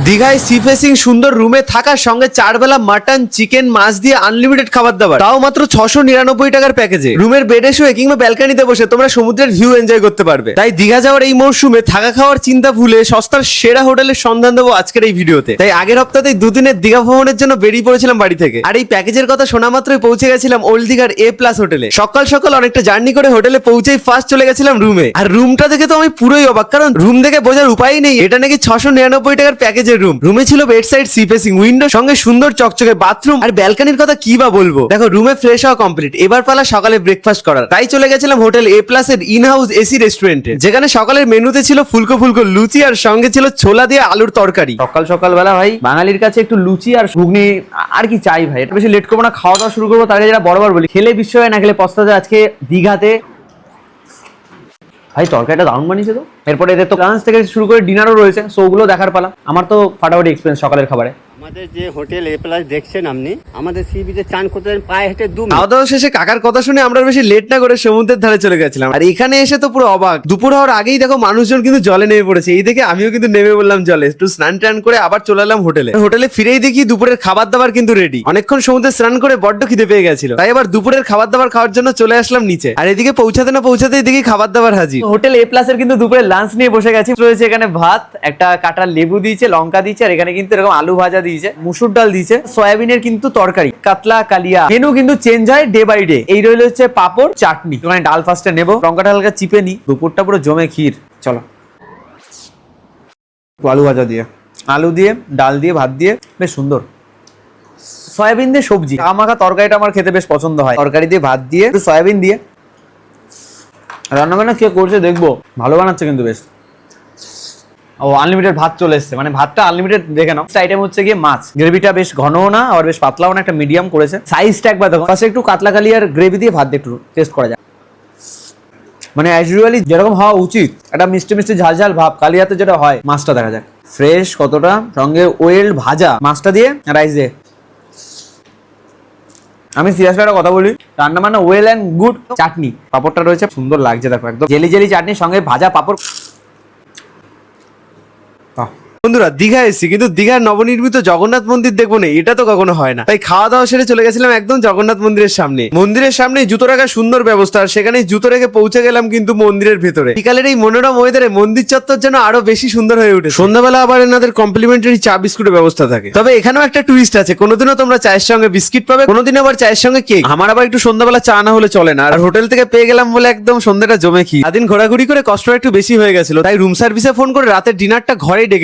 দীঘায় sea facing সুন্দর রুমে থাকার সঙ্গে 4 বেলা মাটন চিকেন মাছ দিয়ে আনলিমিটেড খাবার দাবার, তাও মাত্র 699 টাকার প্যাকেজে। রুমের বেডে শুয়ে কিংবা ব্যালকনিতে বসে তোমরা সমুদ্রের ভিউ এনজয় করতে পারবে। তাই দীঘা যাওয়ার এই মরশুমে থাকা খাওয়ার চিন্তা ভুলে সস্তার সেরা হোটেলের সন্ধান দেবো আজকের এই ভিডিওতে। তাই আগের সপ্তাহেই দুদিনের দীঘা ভ্রমণের জন্য বেরিয়ে পড়েছিলাম বাড়ি থেকে। আর এই প্যাকেজের কথা শোনা মাত্রই পৌঁছে গেছিলাম ওল্ড দীঘার A+ হোটেলে। সকাল সকাল অনেকটা জার্নি করে হোটেলে পৌঁছেই ফার্স্ট চলে গেছিলাম রুমে। আর রুমটা দেখে তো আমি পুরোই অবাক, কারণ রুম দেখে বোঝার উপায় নেই এটা নাকি 699 টাকার প্যাকেজের রুম। রুমে ছিল bed side sea facing window, সঙ্গে সুন্দর চকচকে বাথরুম আর ব্যালকনির কথা কি বা বলবো। দেখো রুমে ফ্রেশ হওয়া কমপ্লিট, এবার পালা সকালে ব্রেকফাস্ট করার। তাই চলে গেছিলাম হোটেল A+ এর ইন হাউস এসি রেস্টুরেন্টে, যেখানে সকালের মেনুতে ছিল ফুলকো ফুলকো লুচি আর সঙ্গে ছিল ছোলা দিয়ে আলুর তরকারি। সকাল সকাল বেলা ভাই বাঙালির কাছে একটু লুচি আর ঘুগনি আর কি চাই ভাই। এটা বেশি লেট করবো না, খাওয়া দাওয়া শুরু করবো। তার আগে যেটা বরাবর বলি, খেলে বিশ্ব হয় না খেলে পস্তাতে। আজকে দীঘাতে ভাই তরকারিটা দারুণ বানিয়েছে তো। এরপরে এদের তো লাঞ্চ থেকে শুরু করে ডিনারও রয়েছে, সো ওগুলো দেখার পালা। আমার তো ফাটাফাটি এক্সপিরিয়েন্স সকালের খাবারে। আমাদের যে হোটেল A+ দেখছেন আপনি, আমাদের সি বিচে চান করতে পায়ে হেঁটে 2 মিনিট। খাওয়া দাওয়া শেষে কাকার কথা শুনে আমরা বেশি লেট না করে সমুদ্রের ধারে চলে গেছিলাম। আর এখানে এসে তো পুরো অবাক, দুপুর হওয়ার আগেই দেখো মানুষজন কিন্তু জলে নেমে পড়েছে। এই দেখে আমিও কিন্তু নেমে বললাম জলে, একটু স্নান টান করে আবার চলে এলাম হোটেলে। হোটেলে ফিরেই দেখি দুপুরের খাবার দাবার কিন্তু রেডি। অনেকক্ষণ সমুদ্রে স্নান করে বড্ড খিদে পেয়ে গেছিল, তাই আবার দুপুরের খাবার দাবার খাওয়ার জন্য চলে আসলাম নিচে। আর এদিকে পৌঁছাতে না পৌঁছাতেই দেখি খাবার দাবার হাজির। হোটেল A+ এর কিন্তু দুপুরে লাঞ্চ নিয়ে বসে গেছি। রয়েছে এখানে ভাত, একটা কাটা লেবু দিয়েছে, লঙ্কা দিয়েছে, আর এখানে কিন্তু এরকম আলু ভাজা দিয়েছে, মুসুর ডাল দিয়েছে, সয়াবিনের কিন্তু তরকারি, কাতলা কালিয়া। মেনু কিন্তু চেঞ্জ হয় ডে বাই ডে। এই রইল হচ্ছে পাপড় চাটনি। ওখানে ডাল ফার্স্টে নেবো, লঙ্কাটা হালকা চিপে নি। দুপুরটা পুরো জমে ক্ষীর। চলো আলু ভাজা দিয়ে, আলু দিয়ে, ডাল দিয়ে, ভাত দিয়ে, বেশ সুন্দর। সয়াবিন দিয়ে সবজি আমাকা তরকারিটা আমার খেতে বেশ পছন্দ হয়। তরকারি দিয়ে, ভাত দিয়ে, একটু সয়াবিন দিয়ে রান্না বান্না কে করছে দেখবো, ভালো বানাচ্ছে কিন্তু বেশ। ও আনলিমিটেড ভাত চলে এসছে, মানে ভাতটা আনলিমিটেড দেখে নাও। আইটেম হচ্ছে গিয়ে মাছ, গ্রেভিটা বেশ ঘনও না আর বেশ পাতলাও না, একটা মিডিয়াম করেছে। সাইজটা একবার দেখো। ফার্স্টে একটু কাতলা কালিয়ার গ্রেভি দিয়ে ভাত দিয়ে একটু টেস্ট করা যায়, মানে অ্যাজ ইউজুয়ালি যেরকম হওয়া উচিত। একটা মিষ্টি মিষ্টি ঝাল ঝাল ভাব কালিয়াতে যেটা হয়। মাছটা দেখা যায় ফ্রেশ কতটা, সঙ্গে ওয়েল ভাজা মাছটা দিয়ে, রাইস দিয়ে। আমি সিরিয়াসলি একটা কথা বলি, রান্না বান্না ওয়েল অ্যান্ড গুড। চাটনি পাপড়টা রয়েছে, সুন্দর লাগছে দেখো, একদম জেলি জেলি চাটনির সঙ্গে ভাজা পাপড়। বন্ধুরা দীঘা এসেছি, কিন্তু দীঘার নবনির্মিত জগন্নাথ মন্দির দেখবো না, এটা তো কখনো হয় না। তাই খাওয়া দাওয়া সেরে চলে গেছিলাম একদম জগন্নাথ মন্দিরের সামনে। মন্দিরের সামনে জুতো রাখার সুন্দর ব্যবস্থা, আর সেখানে জুতো রেখে পৌঁছে গেলাম কিন্তু মন্দিরের ভেতরে। বিকালের এই মনোরম ওয়েদারে মন্দির চত্বর যেন আরো বেশি সুন্দর হয়ে উঠে। সন্ধ্যাবেলা আবার এনাদের কমপ্লিমেন্টারি চা বিস্কুটের ব্যবস্থা থাকে। তবে এখানেও একটা টুইস্ট আছে, কোনোদিনও তোমরা চায়ের সঙ্গে বিস্কিট পাবে, কোনোদিন আবার চায়ের সঙ্গে কেক। আমার আবার একটু সন্ধ্যাবেলা চা না হলে চলে না। আর হোটেল থেকে পেয়ে গেলাম বলে একদম সন্ধ্যাটা জমে। কি সারাদিন ঘোরাঘুরি করে কষ্ট একটু বেশি হয়ে গেছিল, তাই রুম সার্ভিসে ফোন করে রাতের ডিনারটা ঘরেই ডেকে